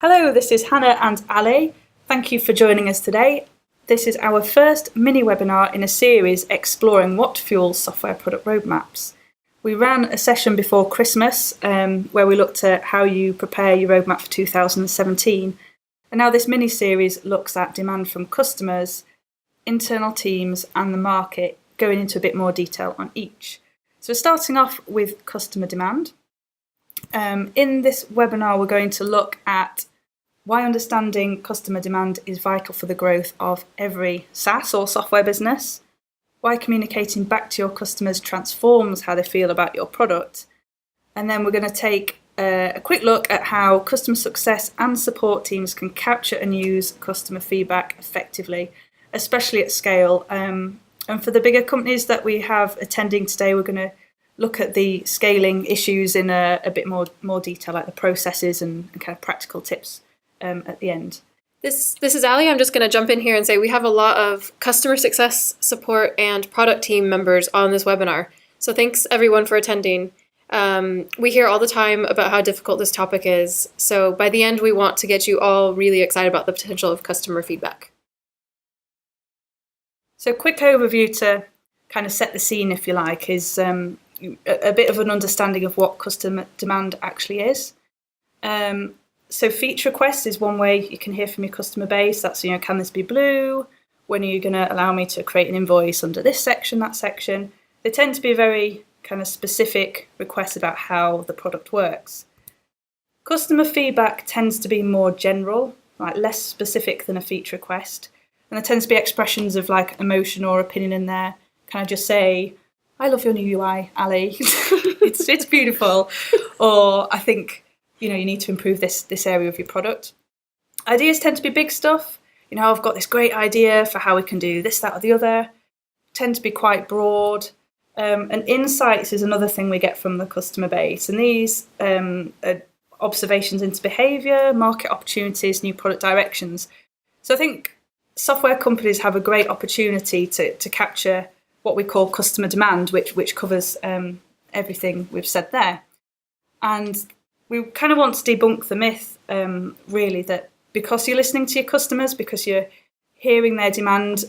Hello, this is Hannah and Ali. Thank you for joining us today. This is our first mini webinar in a series exploring what fuels software product roadmaps. We ran a session before Christmas where we looked at how you prepare your roadmap for 2017. And now this mini series looks at demand from customers, internal teams and the market, going into a bit more detail on each. So we're starting off with customer demand. In this webinar, we're going to look at why understanding customer demand is vital for the growth of every SaaS or software business, why communicating back to your customers transforms how they feel about your product, and then we're going to take a quick look at how customer success and support teams can capture and use customer feedback effectively, especially at scale. And for the bigger companies that we have attending today, we're going to look at the scaling issues in a bit more detail, like the processes and kind of practical tips at the end. This is Aly. I'm just going to jump in here and say we have a lot of customer success, support, and product team members on this webinar. So thanks everyone for attending. We hear all the time about how difficult this topic is. So by the end, we want to get you all really excited about the potential of customer feedback. So quick overview to kind of set the scene, if you like, is a bit of an understanding of what customer demand actually is. So feature requests is one way you can hear from your customer base. That's, can this be blue? When are you going to allow me to create an invoice under this section, that section? They tend to be very kind of specific requests about how the product works. Customer feedback tends to be more general, like less specific than a feature request. And there tends to be expressions of like emotion or opinion in there. Can I just say, I love your new UI, Ali. it's beautiful. Or I think, you need to improve this area of your product. Ideas tend to be big stuff. I've got this great idea for how we can do this, that, or the other. Tend to be quite broad. And insights is another thing we get from the customer base. And these are observations into behaviour, market opportunities, new product directions. So I think software companies have a great opportunity to capture what we call customer demand, which covers everything we've said there. And we kind of want to debunk the myth, really, that because you're listening to your customers, because you're hearing their demand,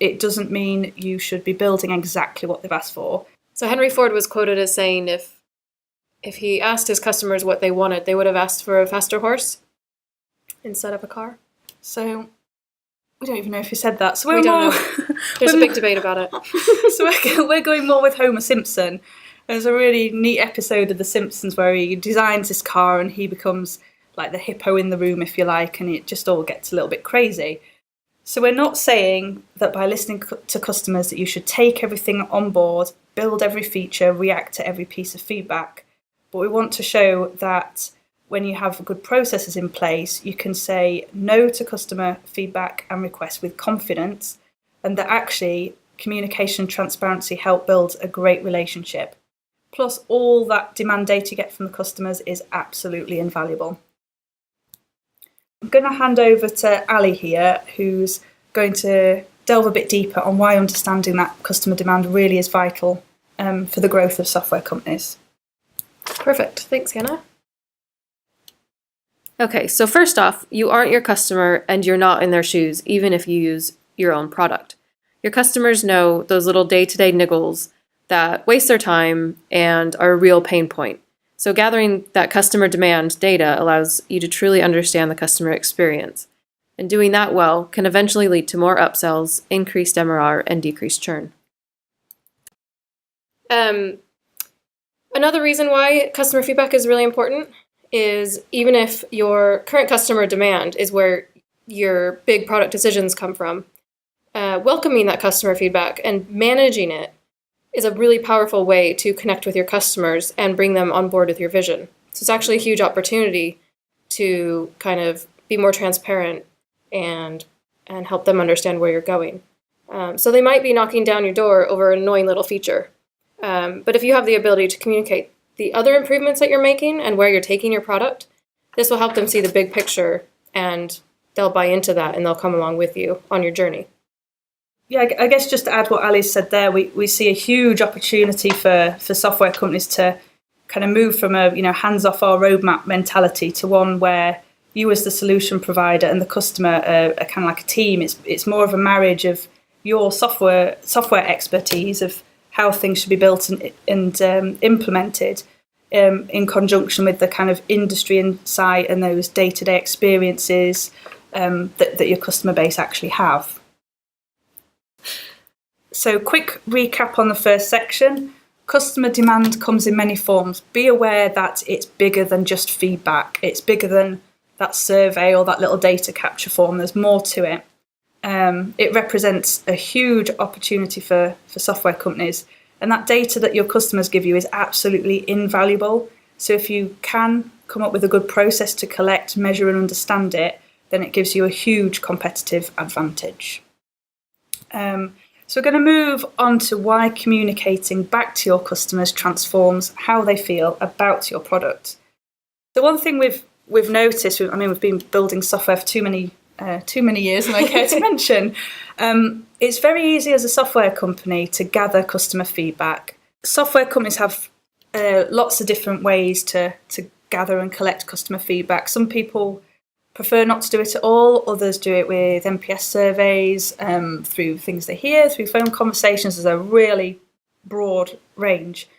it doesn't mean you should be building exactly what they've asked for. So Henry Ford was quoted as saying if he asked his customers what they wanted, they would have asked for a faster horse instead of a car. So we don't even know if he said that. So we don't know. There's a big debate about it. So we're going more with Homer Simpson. There's a really neat episode of The Simpsons where he designs this car and he becomes like the hippo in the room, if you like, and it just all gets a little bit crazy. So we're not saying that by listening to customers that you should take everything on board, build every feature, react to every piece of feedback. But we want to show that when you have good processes in place, you can say no to customer feedback and requests with confidence, and that actually communication and transparency help build a great relationship. Plus, all that demand data you get from the customers is absolutely invaluable. I'm going to hand over to Ali here, who's going to delve a bit deeper on why understanding that customer demand really is vital for the growth of software companies. Perfect. Thanks, Hannah. Okay, so first off, you aren't your customer and you're not in their shoes, even if you use your own product. Your customers know those little day-to-day niggles that waste their time and are a real pain point. So gathering that customer demand data allows you to truly understand the customer experience. And doing that well can eventually lead to more upsells, increased MRR, and decreased churn. Another reason why customer feedback is really important is even if your current customer demand is where your big product decisions come from, welcoming that customer feedback and managing it is a really powerful way to connect with your customers and bring them on board with your vision. So it's actually a huge opportunity to kind of be more transparent and help them understand where you're going. So they might be knocking down your door over an annoying little feature. But if you have the ability to communicate the other improvements that you're making and where you're taking your product, this will help them see the big picture and they'll buy into that and they'll come along with you on your journey. Yeah, I guess just to add what Ali said there, we see a huge opportunity for software companies to kind of move from a hands off our roadmap mentality to one where you as the solution provider and the customer are kind of like a team. It's more of a marriage of your software expertise of how things should be built and implemented in conjunction with the kind of industry insight and those day-to-day experiences that your customer base actually have. So quick recap on the first section. Customer demand comes in many forms. Be aware that it's bigger than just feedback. It's bigger than that survey or that little data capture form. There's more to it. It represents a huge opportunity for software companies. And that data that your customers give you is absolutely invaluable. So if you can come up with a good process to collect, measure and understand it, then it gives you a huge competitive advantage. So we're going to move on to why communicating back to your customers transforms how they feel about your product. The one thing we've noticed, we've been building software for too many years, and I care to mention, it's very easy as a software company to gather customer feedback. Software companies have lots of different ways to gather and collect customer feedback. Some people prefer not to do it at all. Others do it with NPS surveys, through things they hear, through phone conversations. There's a really broad range.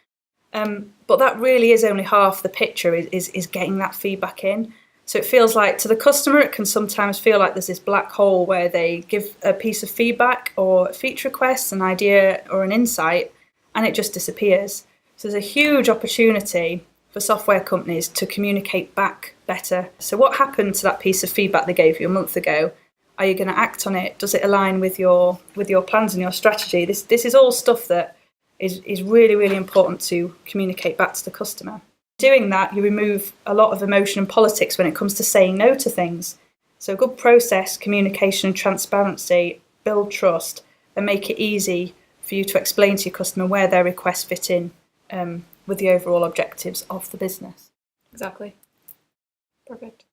But that really is only half the picture, is getting that feedback in. So it feels like to the customer, it can sometimes feel like there's this black hole where they give a piece of feedback or a feature request, an idea or an insight, and it just disappears. So there's a huge opportunity for software companies to communicate back better. So what happened to that piece of feedback they gave you a month ago? Are you going to act on it? Does it align with your plans and your strategy? This is all stuff that is really, really important to communicate back to the customer. Doing that, you remove a lot of emotion and politics when it comes to saying no to things. So good process, communication and transparency build trust and make it easy for you to explain to your customer where their requests fit in with the overall objectives of the business. Exactly. Perfect.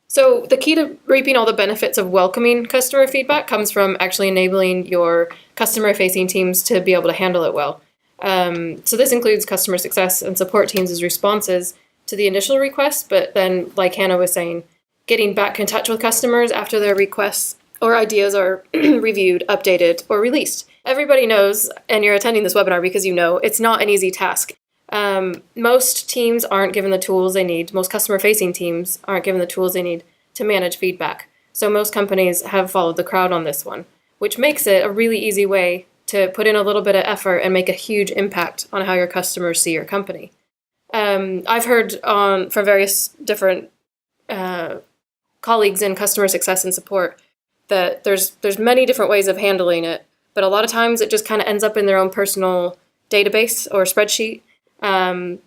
So the key to reaping all the benefits of welcoming customer feedback comes from actually enabling your customer-facing teams to be able to handle it well. So this includes customer success and support teams as responses to the initial request, but then, like Hannah was saying, getting back in touch with customers after their requests or ideas are reviewed, updated, or released. Everybody knows, and you're attending this webinar because you know, it's not an easy task. Most teams aren't given the tools they need. Most customer-facing teams aren't given the tools they need to manage feedback. So most companies have followed the crowd on this one, which makes it a really easy way to put in a little bit of effort and make a huge impact on how your customers see your company. I've heard from various different colleagues in customer success and support that there's many different ways of handling it, but a lot of times it just kind of ends up in their own personal database or spreadsheet. And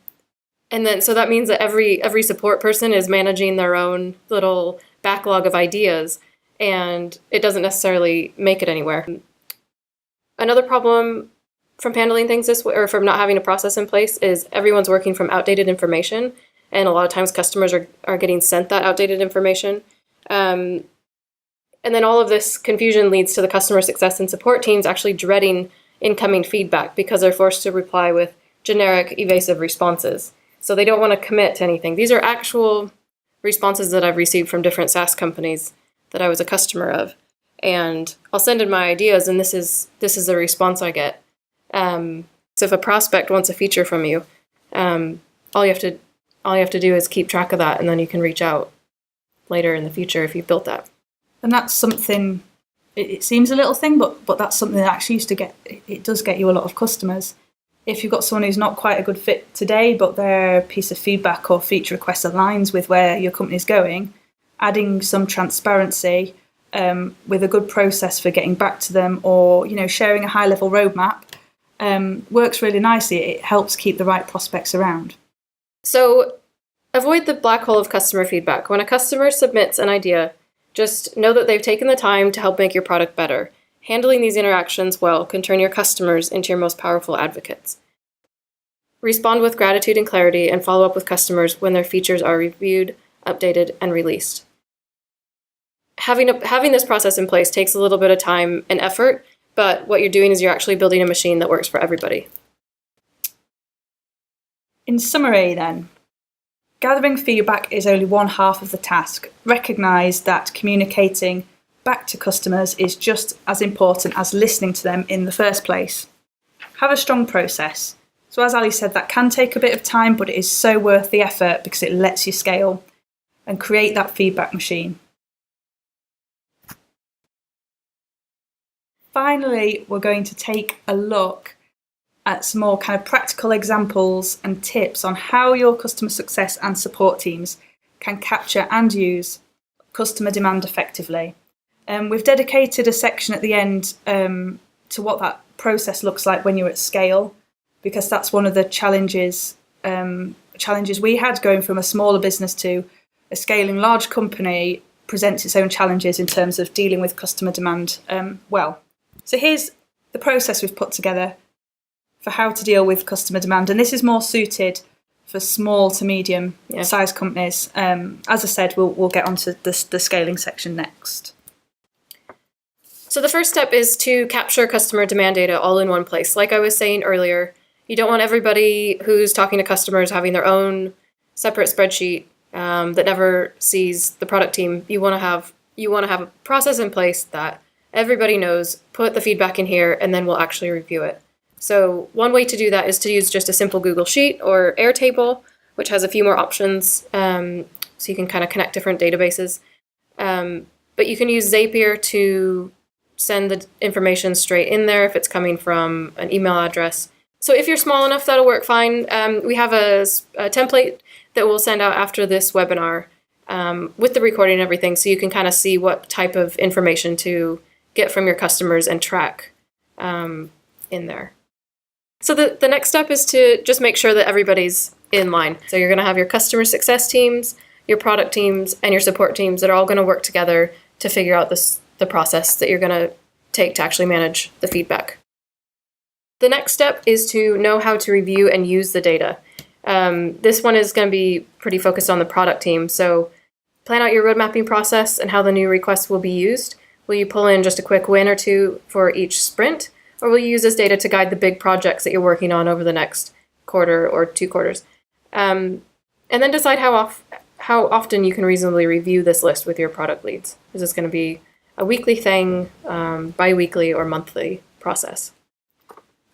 then so that means that every support person is managing their own little backlog of ideas, and it doesn't necessarily make it anywhere. Another problem from handling things this way, or from not having a process in place, is everyone's working from outdated information, and a lot of times customers are getting sent that outdated information. And then all of this confusion leads to the customer success and support teams actually dreading incoming feedback because they're forced to reply with generic, evasive responses. So they don't want to commit to anything. These are actual responses that I've received from different SaaS companies that I was a customer of. And I'll send in my ideas, and this is the response I get. So if a prospect wants a feature from you, all you have to do is keep track of that, and then you can reach out later in the future if you've built that. And that's something. It seems a little thing, but that's something that actually it does get you a lot of customers. If you've got someone who's not quite a good fit today, but their piece of feedback or feature request aligns with where your company's going, adding some transparency with a good process for getting back to them, or sharing a high-level roadmap, works really nicely. It helps keep the right prospects around. So avoid the black hole of customer feedback. When a customer submits an idea, just know that they've taken the time to help make your product better. Handling these interactions well can turn your customers into your most powerful advocates. Respond with gratitude and clarity, and follow up with customers when their features are reviewed, updated, and released. Having this process in place takes a little bit of time and effort, but what you're doing is you're actually building a machine that works for everybody. In summary then, Gathering feedback is only one half of the task. Recognise that communicating back to customers is just as important as listening to them in the first place. Have a strong process. So as Aly said, that can take a bit of time, but it is so worth the effort because it lets you scale and create that feedback machine. Finally, we're going to take a look at some more kind of practical examples and tips on how your customer success and support teams can capture and use customer demand effectively. We've dedicated a section at the end to what that process looks like when you're at scale, because that's one of the challenges we had going from a smaller business to a scaling large company presents its own challenges in terms of dealing with customer demand well. So here's the process we've put together for how to deal with customer demand. And this is more suited for small to medium size companies. As I said, we'll get onto the scaling section next. So the first step is to capture customer demand data all in one place. Like I was saying earlier, you don't want everybody who's talking to customers having their own separate spreadsheet that never sees the product team. You want to have a process in place that everybody knows, put the feedback in here, and then we'll actually review it. So one way to do that is to use just a simple Google Sheet or Airtable, which has a few more options, so you can kind of connect different databases. But you can use Zapier to send the information straight in there if it's coming from an email address. So if you're small enough, that'll work fine. We have a template that we'll send out after this webinar with the recording and everything, so you can kind of see what type of information to get from your customers and track in there. So the next step is to just make sure that everybody's in line. So you're going to have your customer success teams, your product teams, and your support teams that are all going to work together to figure out the process that you're going to take to actually manage the feedback. The next step is to know how to review and use the data. This one is going to be pretty focused on the product team. So plan out your road mapping process and how the new requests will be used. Will you pull in just a quick win or two for each sprint? Or will you use this data to guide the big projects that you're working on over the next quarter or 2 quarters? And then decide how often you can reasonably review this list with your product leads. Is this going to be a weekly thing, bi-weekly, or monthly process?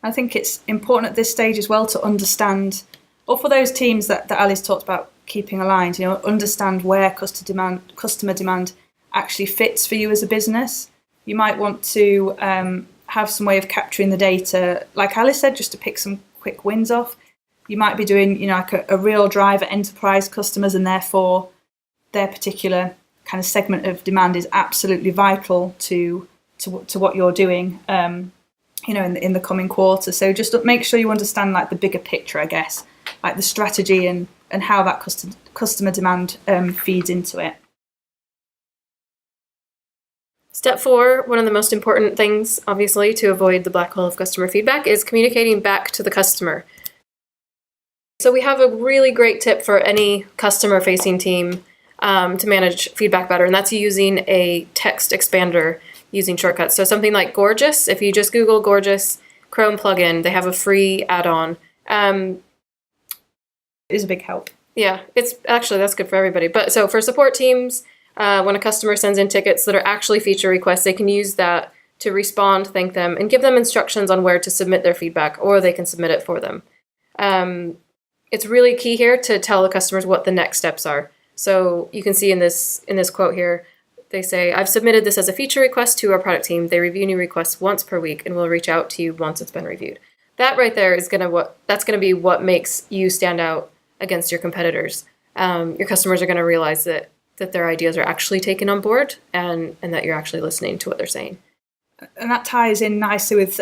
I think it's important at this stage as well to understand, or for those teams that Aly's talked about keeping aligned, understand where customer demand actually fits for you as a business. You might want to have some way of capturing the data, like Aly said, just to pick some quick wins off. You might be doing, like a real drive at enterprise customers, and therefore their particular kind of segment of demand is absolutely vital to what you're doing, in the coming quarter. So just make sure you understand like the bigger picture, I guess, like the strategy and how that customer demand feeds into it. Step 4, one of the most important things, obviously, to avoid the black hole of customer feedback is communicating back to the customer. So we have a really great tip for any customer-facing team to manage feedback better, and that's using a text expander using shortcuts. So something like Gorgeous, if you just Google Gorgeous Chrome plugin, they have a free add-on. It is a big help. Yeah, that's good for everybody. But so for support teams, when a customer sends in tickets that are actually feature requests, they can use that to respond, thank them, and give them instructions on where to submit their feedback, or they can submit it for them. It's really key here to tell the customers what the next steps are. So you can see in this quote here, they say, I've submitted this as a feature request to our product team. They review new requests once per week and will reach out to you once it's been reviewed. That right there is going to be what makes you stand out against your competitors. Your customers are going to realize that their ideas are actually taken on board and that you're actually listening to what they're saying. And that ties in nicely with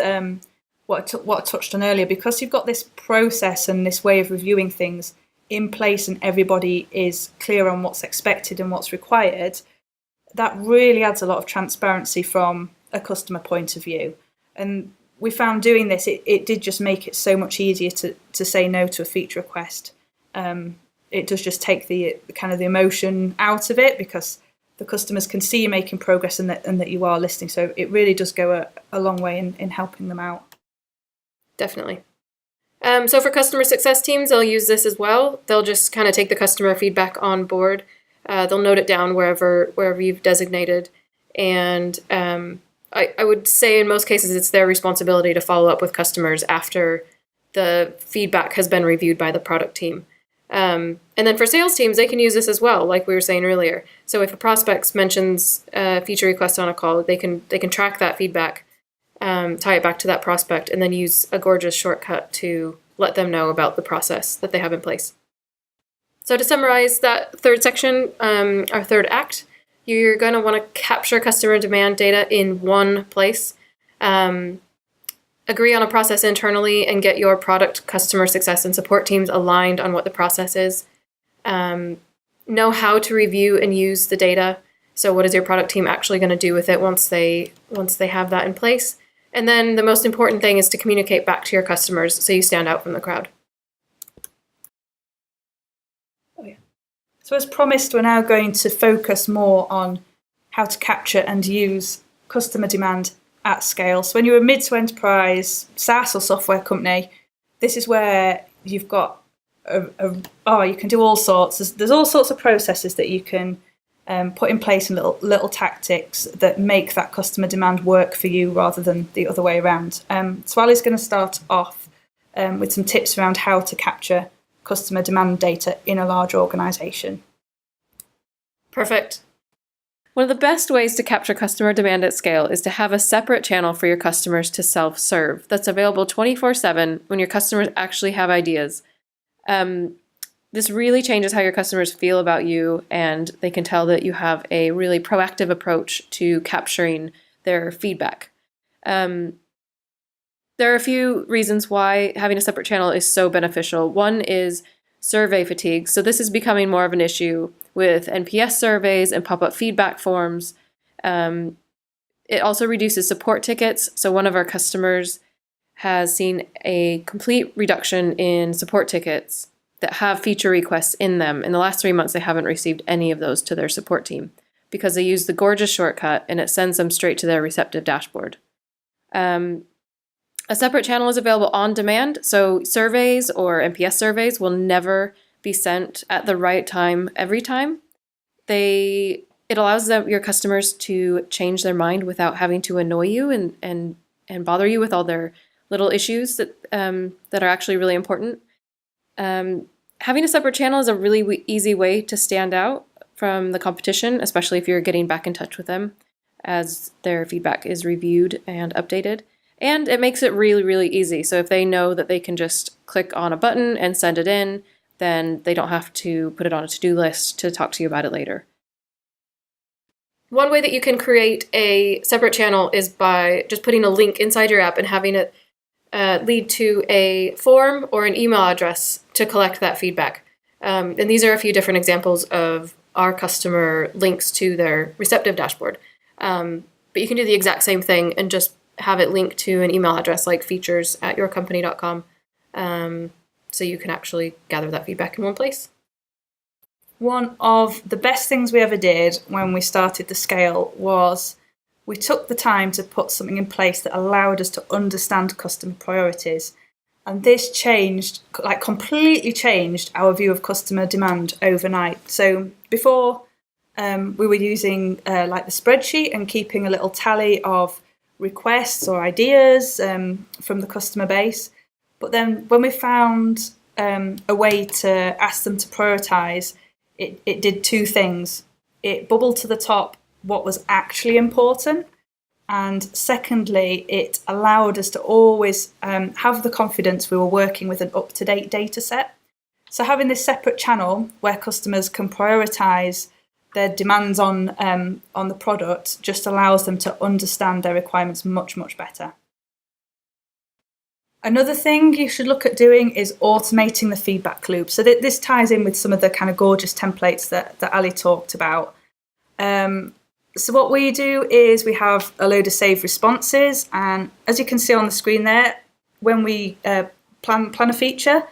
what I touched on earlier, because you've got this process and this way of reviewing things in place and everybody is clear on what's expected and what's required. That really adds a lot of transparency from a customer point of view. And we found doing this, it did just make it so much easier to say no to a feature request. It does just take the kind of the emotion out of it, because the customers can see you making progress and that you are listening. So it really does go a long way in helping them out. Definitely. So for customer success teams, they'll use this as well. They'll just kind of take the customer feedback on board. They'll note it down wherever you've designated. And I would say in most cases, it's their responsibility to follow up with customers after the feedback has been reviewed by the product team. And then for sales teams, they can use this as well, like we were saying earlier. So if a prospect mentions a feature request on a call, they can track that feedback, tie it back to that prospect, and then use a gorgeous shortcut to let them know about the process that they have in place. So to summarize that third section, our third act, you're going to want to capture customer demand data in one place. Agree on a process internally and get your product, customer success, and support teams aligned on what the process is. Know how to review and use the data. So what is your product team actually going to do with it once they have that in place? And then the most important thing is to communicate back to your customers so you stand out from the crowd. So as promised, we're now going to focus more on how to capture and use customer demand at scale. So when you're a mid to enterprise SaaS or software company, this is where you've got you can do all sorts. There's all sorts of processes that you can put in place and little tactics that make that customer demand work for you rather than the other way around. So Aly's going to start off with some tips around how to capture customer demand data in a large organization. Perfect. One of the best ways to capture customer demand at scale is to have a separate channel for your customers to self-serve that's available 24/7 when your customers actually have ideas. This really changes how your customers feel about you, and they can tell that you have a really proactive approach to capturing their feedback. There are a few reasons why having a separate channel is so beneficial. One is survey fatigue. So this is becoming more of an issue with NPS surveys and pop-up feedback forms. It also reduces support tickets. So one of our customers has seen a complete reduction in support tickets that have feature requests in them. In the last 3 months, they haven't received any of those to their support team because they use the gorgeous shortcut and it sends them straight to their Receptive dashboard. A separate channel is available on demand, so surveys or NPS surveys will never be sent at the right time every time. It allows your customers to change their mind without having to annoy you and bother you with all their little issues that are actually really important. Having a separate channel is a really easy way to stand out from the competition, especially if you're getting back in touch with them as their feedback is reviewed and updated. And it makes it really, really easy. So if they know that they can just click on a button and send it in, then they don't have to put it on a to-do list to talk to you about it later. One way that you can create a separate channel is by just putting a link inside your app and having it lead to a form or an email address to collect that feedback. And these are a few different examples of our customer links to their Receptive dashboard. But you can do the exact same thing and just have it linked to an email address like features@yourcompany.com, so you can actually gather that feedback in one place. One of the best things we ever did when we started the scale was we took the time to put something in place that allowed us to understand customer priorities. And this completely changed our view of customer demand overnight. So before we were using the spreadsheet and keeping a little tally of requests or ideas from the customer base. But then when we found a way to ask them to prioritize, it did two things. It bubbled to the top what was actually important. And secondly, it allowed us to always have the confidence we were working with an up-to-date data set. So having this separate channel where customers can prioritize their demands on the product just allows them to understand their requirements much, much better. Another thing you should look at doing is automating the feedback loop. So this ties in with some of the kind of gorgeous templates that Aly talked about. So what we do is we have a load of saved responses, and as you can see on the screen there, when we plan a feature,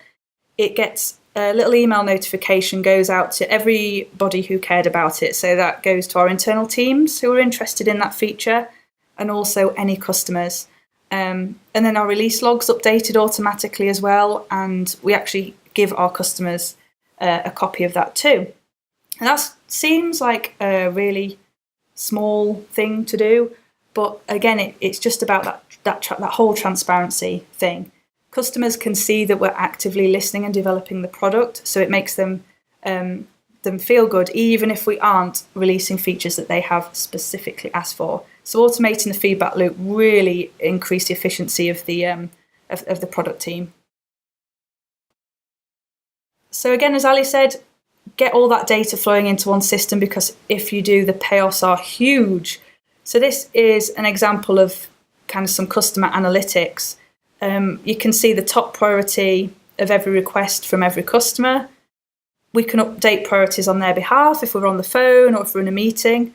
it gets a little email notification goes out to everybody who cared about it. So that goes to our internal teams who are interested in that feature and also any customers. And then our release logs updated automatically as well, and we actually give our customers a copy of that too. And that seems like a really small thing to do, but again, it's just about that whole transparency thing. Customers can see that we're actively listening and developing the product, so it makes them feel good, even if we aren't releasing features that they have specifically asked for. So automating the feedback loop really increased the efficiency of the product team. So again, as Ali said, get all that data flowing into one system, because if you do, the payoffs are huge. So this is an example of kind of some customer analytics. You can see the top priority of every request from every customer. We can update priorities on their behalf if we're on the phone or if we're in a meeting.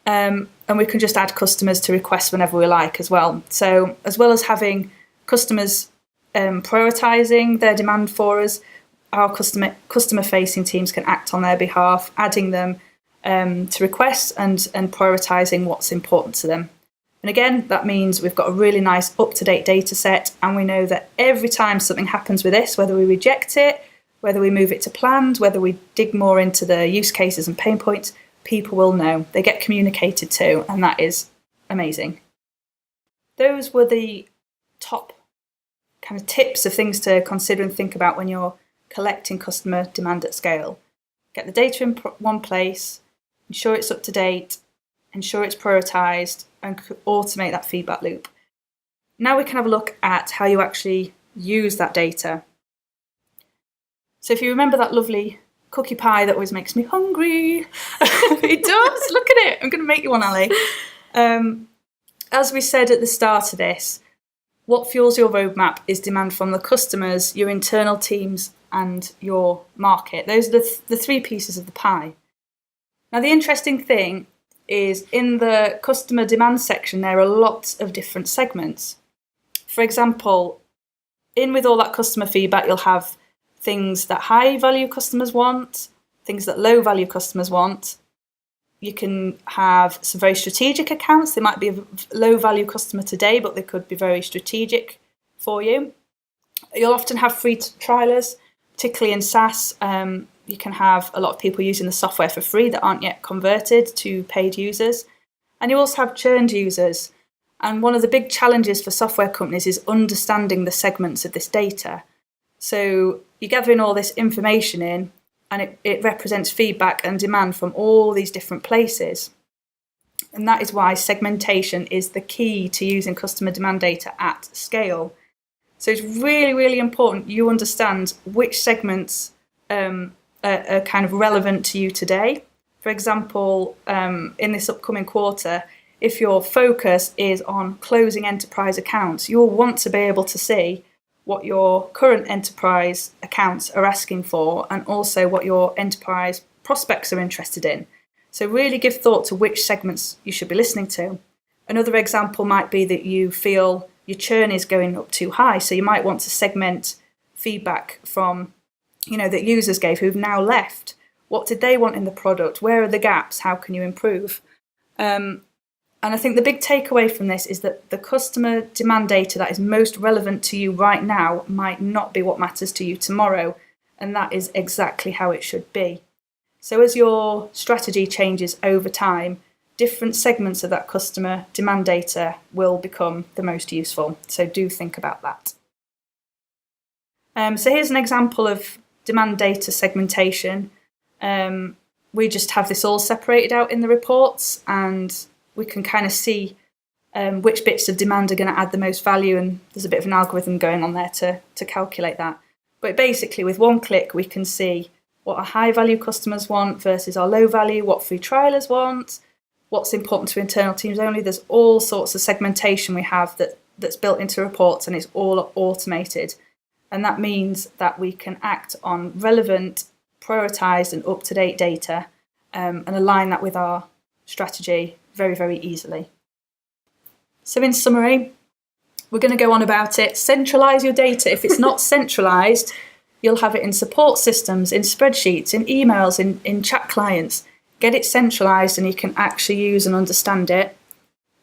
And we can just add customers to requests whenever we like as well. So as well as having customers prioritizing their demand for us, our customer-facing teams can act on their behalf, adding them to requests and prioritizing what's important to them. And again, that means we've got a really nice up-to-date data set, and we know that every time something happens with this, whether we reject it, whether we move it to planned, whether we dig more into the use cases and pain points, people will know. They get communicated to, and that is amazing. Those were the top kind of tips of things to consider and think about when you're collecting customer demand at scale. Get the data in one place, ensure it's up to date, ensure it's prioritized, and automate that feedback loop. Now we can have a look at how you actually use that data. So if you remember that lovely cookie pie that always makes me hungry, it does, look at it, I'm going to make you one, Ali. As we said at the start of this, what fuels your roadmap is demand from the customers, your internal teams, and your market. Those are the three pieces of the pie. Now, the interesting thing is in the customer demand section, there are lots of different segments. For example, in with all that customer feedback, you'll have things that high value customers want, things that low value customers want. You can have some very strategic accounts. They might be a low value customer today, but they could be very strategic for you. You'll often have free trialers, particularly in SaaS. You can have a lot of people using the software for free that aren't yet converted to paid users. And you also have churned users. And one of the big challenges for software companies is understanding the segments of this data. So you're gathering all this information in, and it represents feedback and demand from all these different places. And that is why segmentation is the key to using customer demand data at scale. So it's really, really important you understand which segments are kind of relevant to you today. For example, in this upcoming quarter, if your focus is on closing enterprise accounts, you'll want to be able to see what your current enterprise accounts are asking for, and also what your enterprise prospects are interested in. So really give thought to which segments you should be listening to. Another example might be that you feel your churn is going up too high, so you might want to segment feedback from, that users gave who've now left. What did they want in the product? Where are the gaps? How can you improve? And I think the big takeaway from this is that the customer demand data that is most relevant to you right now might not be what matters to you tomorrow. And that is exactly how it should be. So as your strategy changes over time, different segments of that customer demand data will become the most useful. So do think about that. So here's an example of demand data segmentation. We just have this all separated out in the reports, and we can kind of see which bits of demand are going to add the most value, and there's a bit of an algorithm going on there to calculate that. But basically, with one click, we can see what our high-value customers want versus our low-value, what free trialers want, what's important to internal teams only. There's all sorts of segmentation we have that's built into reports, and it's all automated. And that means that we can act on relevant, prioritised and up-to-date data and align that with our strategy very, very easily. So in summary, we're going to go on about it. Centralise your data. If it's not centralised, you'll have it in support systems, in spreadsheets, in emails, in chat clients. Get it centralised and you can actually use and understand it.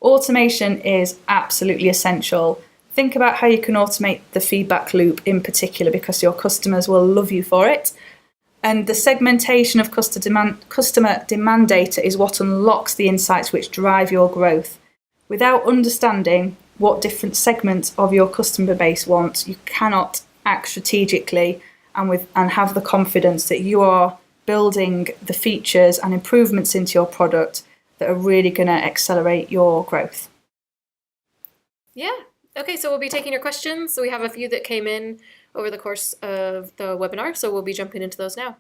Automation is absolutely essential. Think about how you can automate the feedback loop in particular, because your customers will love you for it. And the segmentation of customer demand data is what unlocks the insights which drive your growth. Without understanding what different segments of your customer base want, you cannot act strategically and have the confidence that you are building the features and improvements into your product that are really going to accelerate your growth. Yeah. Okay, so we'll be taking your questions. So we have a few that came in over the course of the webinar, so we'll be jumping into those now.